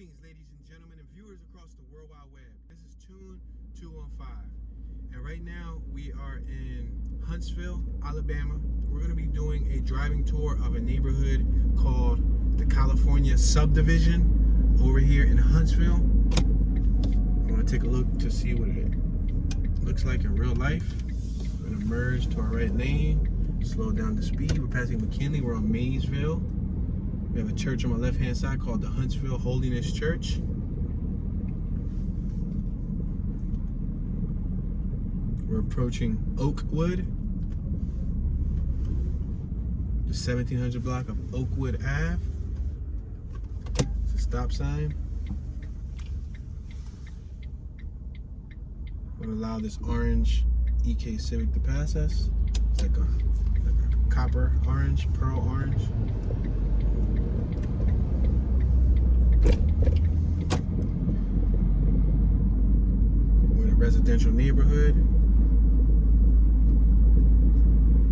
Greetings, ladies and gentlemen, and viewers across the World Wide Web. This is Tune 215, and right now we are in Huntsville, Alabama. We're going to be doing a driving tour of a neighborhood called the California Subdivision over here in Huntsville. I'm going to take a look to see what it looks like in real life. We're going to merge to our right lane, slow down the speed. We're passing McKinley. We're on Maysville. We have a church on my left-hand side called the Huntsville Holiness Church. We're approaching Oakwood, the 1700 block of Oakwood Ave. It's a stop sign. We're gonna allow this orange EK Civic to pass us. It's like a copper orange, pearl orange. We're in a residential neighborhood.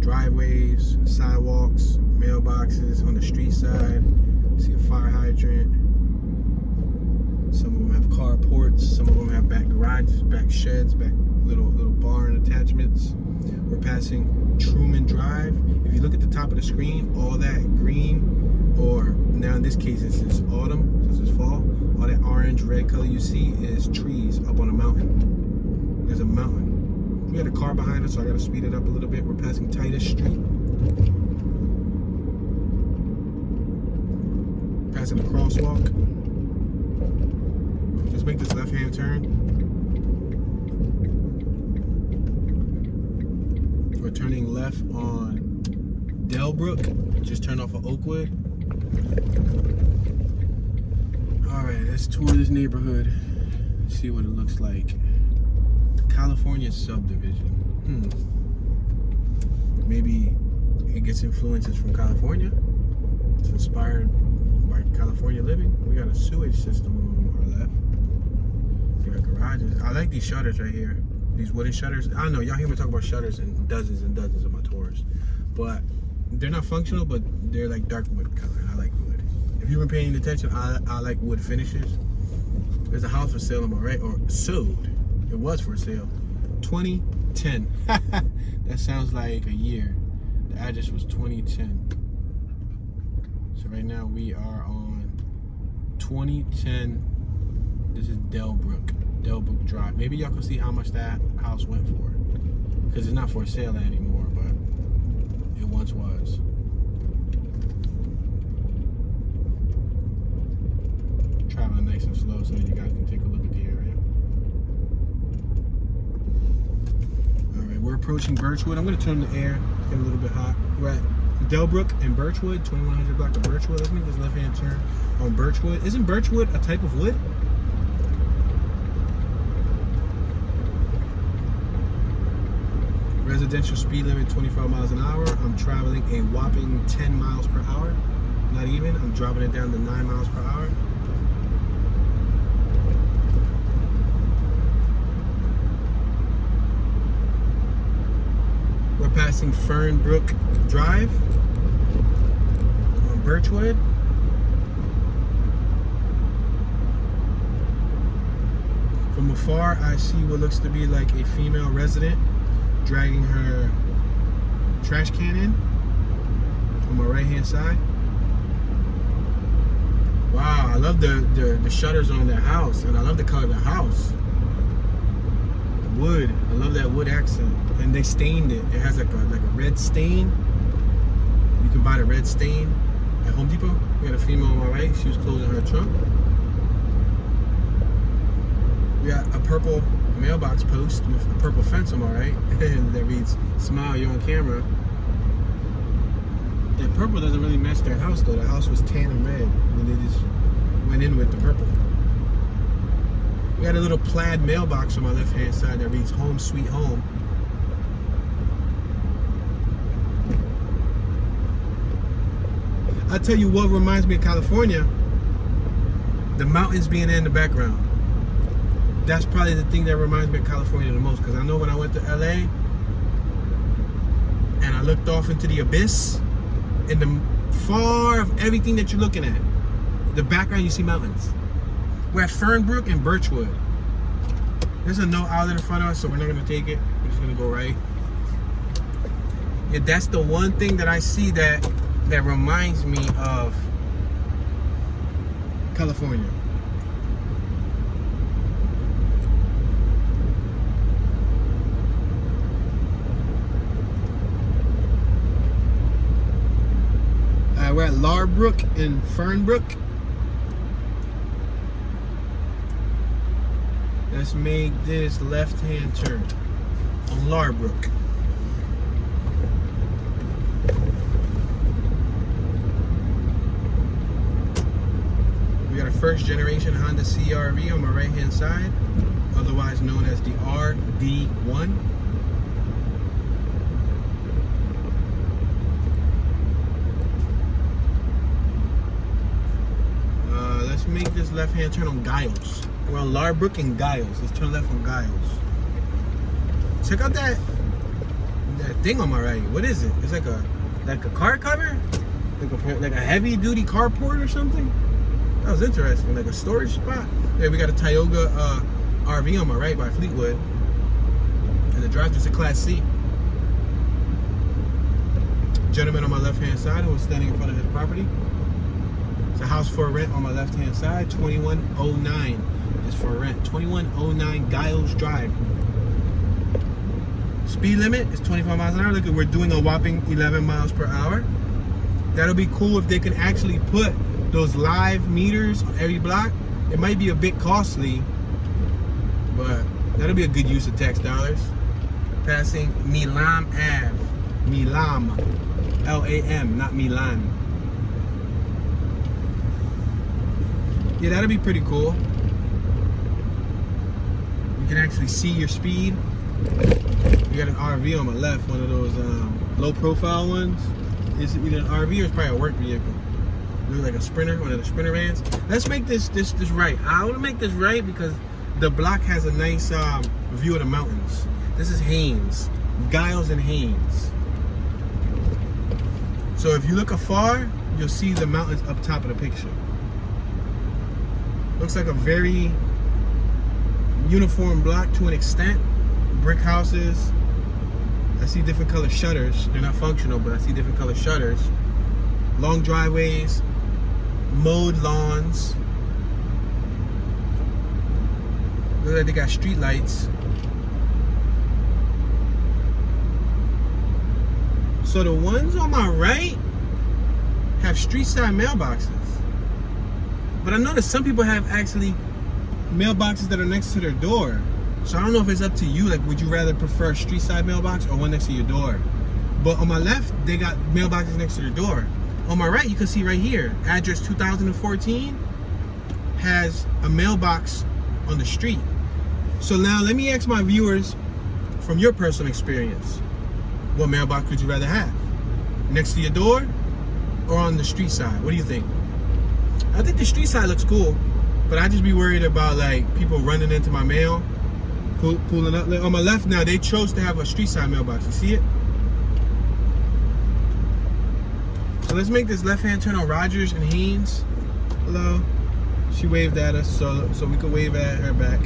Driveways, sidewalks, mailboxes on the street side. See a fire hydrant. Some of them have carports. Some of them have back garages, back sheds, back little barn attachments. We're passing Truman Drive. If you look at the top of the screen, all that green, or now in this case this is autumn, this is fall, all that orange, red color you see is trees up on a mountain. There's a mountain. We got a car behind us, so I gotta speed it up a little bit. We're passing Titus Street. Passing a crosswalk. Just make this left-hand turn. We're turning left on Delbrook. Just turned off of Oakwood. Alright, let's tour this neighborhood. See what it looks like. California Subdivision. Maybe it gets influences from California. It's inspired by California living. We got a sewage system on our left. We got garages. I like these shutters right here. These wooden shutters. I don't know, y'all hear me talk about shutters in dozens and dozens of my tours. But they're not functional, but they're like dark wood color. I like wood. If you've been paying attention, I like wood finishes. There's a house for sale on my right, or sold. It was for sale. 2010. That sounds like a year. The address was 2010. So right now we are on 2010. This is Delbrook Drive. Maybe y'all can see how much that house went for. Because it's not for sale anymore, but it once was. Traveling nice and slow so that you guys can take a look at the area. Alright, we're approaching Birchwood. I'm going to turn the air. It's getting a little bit hot. We're at Delbrook and Birchwood, 2100 block of Birchwood. Let's make this left-hand turn on Birchwood. Isn't Birchwood a type of wood? Residential speed limit 25 miles an hour. I'm traveling a whopping 10 miles per hour. Not even. I'm dropping it down to 9 miles per hour. We're passing Fernbrook Drive on Birchwood. From afar, I see what looks to be like a female resident dragging her trash can in on my right-hand side. Wow, I love the shutters on that house, and I love the color of the house. Wood, I love that wood accent, and they stained it. It has like a red stain. You can buy the red stain at Home Depot. We got a female on my right. She was closing her trunk. We got a purple mailbox post with a purple fence on my right, and that reads "Smile, you're on camera." That purple doesn't really match their house though. The house was tan and red, and they just went in with the purple. We got a little plaid mailbox on my left-hand side that reads "Home Sweet Home." I tell you what reminds me of California: the mountains being in the background. That's probably the thing that reminds me of California the most, because I know when I went to LA and I looked off into the abyss, in the far of everything that you're looking at, the background you see mountains. We're at Fernbrook and Birchwood. There's a no outlet in front of us, so we're not gonna take it. We're just gonna go right. Yeah, that's the one thing that I see that reminds me of California. We're at Larbrook and Fernbrook. Let's make this left-hand turn on Larbrook. We got a first generation Honda CR-V on my right-hand side, otherwise known as the RD1. Let's make this left-hand turn on Giles. We're on Larbrook and Giles. Let's turn left on Giles. Check out that thing on my right. What is it? It's like a car cover, like a heavy-duty carport or something. That was interesting. Like a storage spot. Yeah, we got a Tioga RV on my right by Fleetwood, and the drive is a Class C. Gentleman on my left-hand side who was standing in front of his property. It's a house for rent on my left-hand side. 2109 is for rent. 2109 Giles Drive. Speed limit is 25 miles an hour. Look, we're doing a whopping 11 miles per hour. That'll be cool if they can actually put those live meters on every block. It might be a bit costly, but that'll be a good use of tax dollars. Passing Milam Ave. Milam. L-A-M, not Milan. Yeah, that'll be pretty cool. You can actually see your speed. You got an RV on my left, one of those low profile ones. It's either an RV or it's probably a work vehicle. It looks like a Sprinter, one of the Sprinter vans. Let's make this right. I want to make this right because the block has a nice view of the mountains. This is Haynes, Giles and Haynes. So if you look afar, you'll see the mountains up top of the picture. Looks like a very uniform block to an extent. Brick houses. I see different color shutters. They're not functional, but I see different color shutters. Long driveways, mowed lawns. Look like they got street lights. So the ones on my right have street side mailboxes. But I noticed some people have actually mailboxes that are next to their door. So I don't know if it's up to you. Like, would you rather prefer a street side mailbox or one next to your door? But on my left, they got mailboxes next to their door. On my right, you can see right here, address 2014 has a mailbox on the street. So now let me ask my viewers, from your personal experience, what mailbox would you rather have? Next to your door or on the street side? What do you think? I think the street side looks cool, but I just be worried about like people running into my mail, pulling up. Like, on my left now, they chose to have a street side mailbox. You see it? So let's make this left-hand turn on Rogers and Haynes. Hello. She waved at us, so we could wave at her back.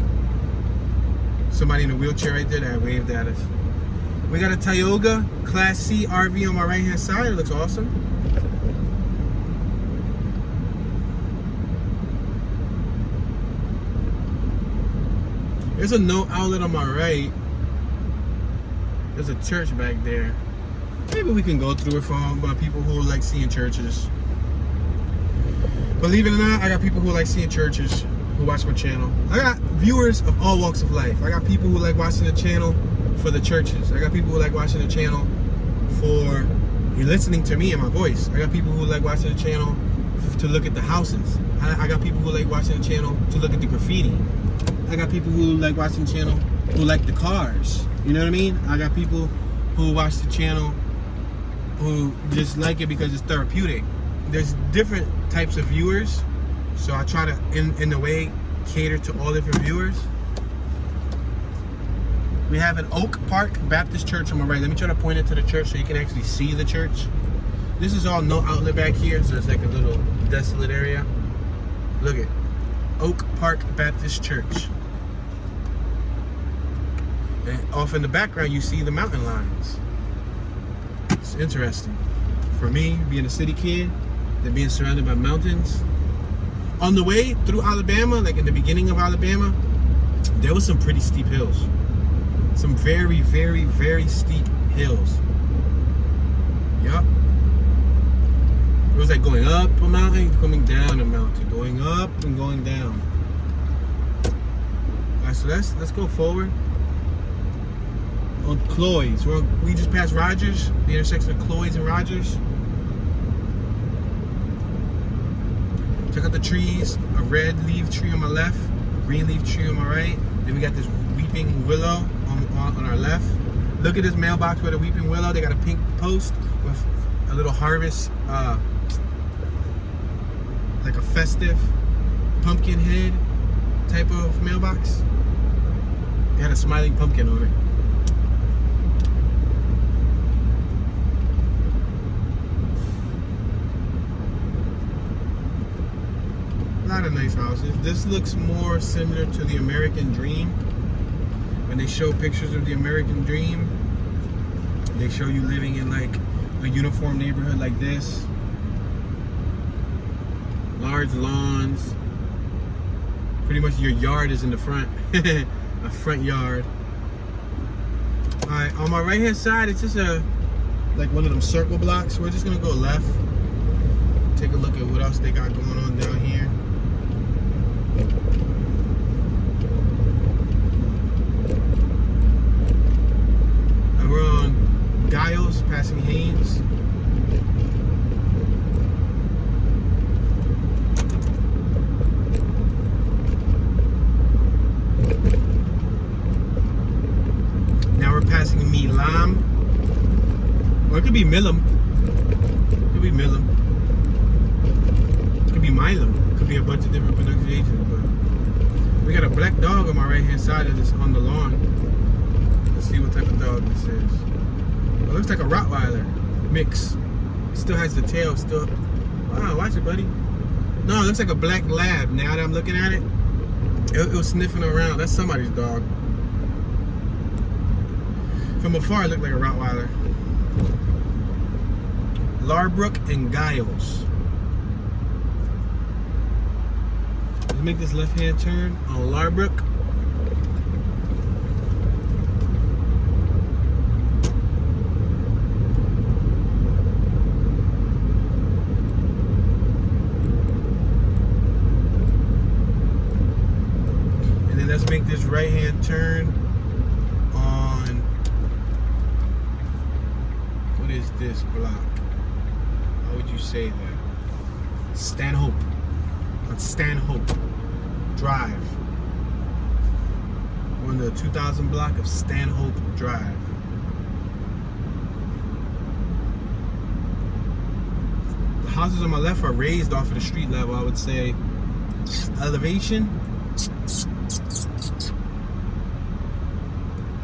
Somebody in a wheelchair right there that waved at us. We got a Tioga Class C RV on my right-hand side. It looks awesome. There's a no outlet on my right. There's a church back there. Maybe we can go through it for people who like seeing churches. Believe it or not, I got people who like seeing churches who watch my channel. I got viewers of all walks of life. I got people who like watching the channel for the churches. I got people who like watching the channel for listening to me and my voice. I got people who like watching the channel to look at the houses. I got people who like watching the channel to look at the graffiti. I got people who like watching the channel who like the cars. You know what I mean? I got people who watch the channel who just like it because it's therapeutic. There's different types of viewers, so I try to, in a way, cater to all different viewers. We have an Oak Park Baptist Church on my right. Let me try to point it to the church so you can actually see the church. This is all no outlet back here, so it's like a little desolate area. Look at Oak Park Baptist Church. And off in the background, you see the mountain lines. It's interesting. For me, being a city kid, and being surrounded by mountains. On the way through Alabama, like in the beginning of Alabama, there was some pretty steep hills. Some very, very, very steep hills. Yup. It was like going up a mountain, coming down a mountain, going up and going down. Alright, so let's go forward. On Cloyd's. We just passed Rogers, the intersection of Cloyd's and Rogers. Check out the trees. A red leaf tree on my left, a green leaf tree on my right. Then we got this weeping willow on our left. Look at this mailbox with a weeping willow. They got a pink post with a little harvest, like a festive pumpkin head type of mailbox. It had a smiling pumpkin on it. A lot of nice houses. This looks more similar to the American Dream. When they show pictures of the American Dream, they show you living in like a uniform neighborhood like this. Large lawns. Pretty much your yard is in the front. A front yard. Alright, on my right hand side, it's just like one of them circle blocks. We're just gonna go left. Take a look at what else they got going on down here. And we're on Giles, passing Haynes. Now we're passing Milam. Or it could be Milam. It could be Milam. It could be Milam. It could be a bunch of different pronunciations, but we got a black dog on my right hand side of this on the lawn. Let's see what type of dog this is. It looks like a Rottweiler mix. It still has the tail still. Wow, watch it, buddy. No, it looks like a black lab. Now that I'm looking at it, it was sniffing around. That's somebody's dog. From afar, it looked like a Rottweiler. Larbrook and Giles. Let's make this left-hand turn on Larbrook. And then let's make this right-hand turn on, what is this block? How would you say that? Stanhope. On Stanhope Drive. We're on the 2000 block of Stanhope Drive. The houses on my left are raised off of the street level. I would say elevation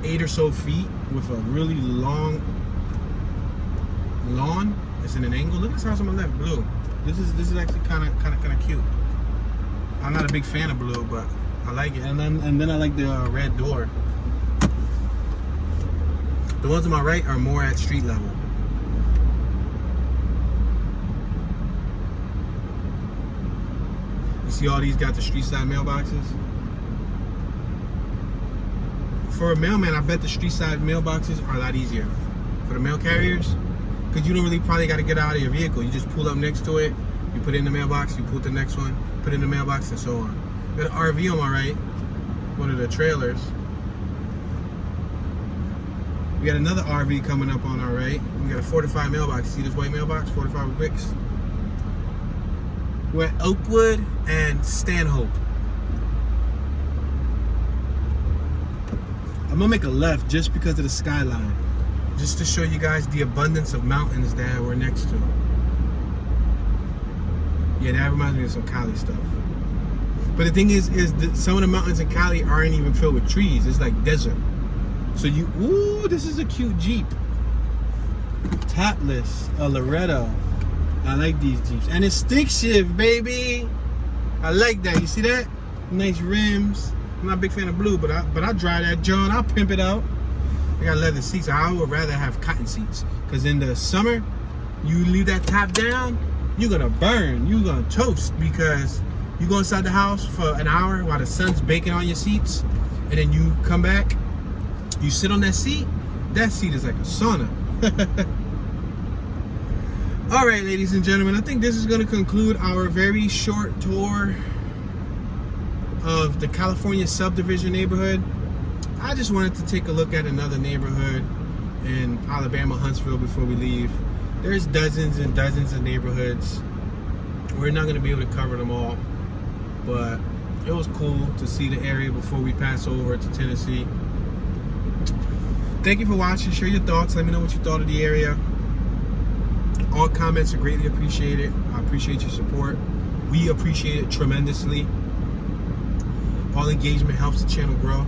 8 or so feet with a really long lawn. It's in an angle. Look at this house on my left, blue. This is actually kind of cute. I'm not a big fan of blue, but I like it. And then I like the red door. The ones on my right are more at street level. You see all these got the street side mailboxes? For a mailman, I bet the street side mailboxes are a lot easier. For the mail carriers, because you don't really probably got to get out of your vehicle. You just pull up next to it, you put it in the mailbox, you pull the next one, put it in the mailbox, and so on. Got an RV on my right, one of the trailers. We got another RV coming up on our right. We got a 4-5 mailbox. See this white mailbox? 4-5 with bricks. We're at Oakwood and Stanhope. I'm gonna make a left just because of the skyline. Just to show you guys the abundance of mountains that we're next to. Yeah, that reminds me of some Cali stuff. But the thing is that some of the mountains in Cali aren't even filled with trees. It's like desert. So ooh, this is a cute Jeep. Topless, a Loretto. I like these Jeeps. And it's stick shift, baby. I like that. You see that? nice rims. I'm not a big fan of blue, but I drive that John. I'll pimp it out. I got leather seats. I would rather have cotton seats, because in the summer, you leave that top down, you're gonna burn. You're gonna toast, because you go inside the house for an hour while the sun's baking on your seats, and then you come back, you sit on that seat. That seat is like a sauna. All right, ladies and gentlemen, I think this is going to conclude our very short tour of the California Subdivision neighborhood. I just wanted to take a look at another neighborhood in Alabama, Huntsville, before we leave. There's dozens and dozens of neighborhoods. We're not going to be able to cover them all, but it was cool to see the area before we pass over to Tennessee. Thank you for watching. Share your thoughts. Let me know what you thought of the area. All comments are greatly appreciated. I appreciate your support. We appreciate it tremendously. All engagement helps the channel grow.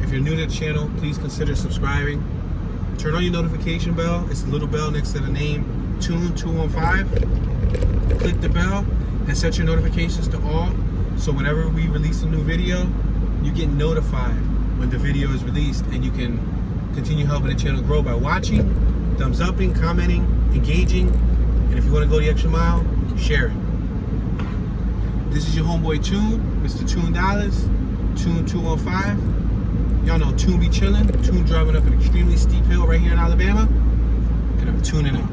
If you're new to the channel, please consider subscribing. Turn on your notification bell. It's the little bell next to the name, Tune215. Click the bell and set your notifications to all. So whenever we release a new video, you get notified when the video is released, and you can continue helping the channel grow by watching, thumbs upping, commenting, engaging, and if you want to go the extra mile, share it. This is your homeboy Tune, Mr. Tune Dollars, Tune215. Y'all know Tune be chilling. Tune driving up an extremely steep hill right here in Alabama, and I'm tuning out.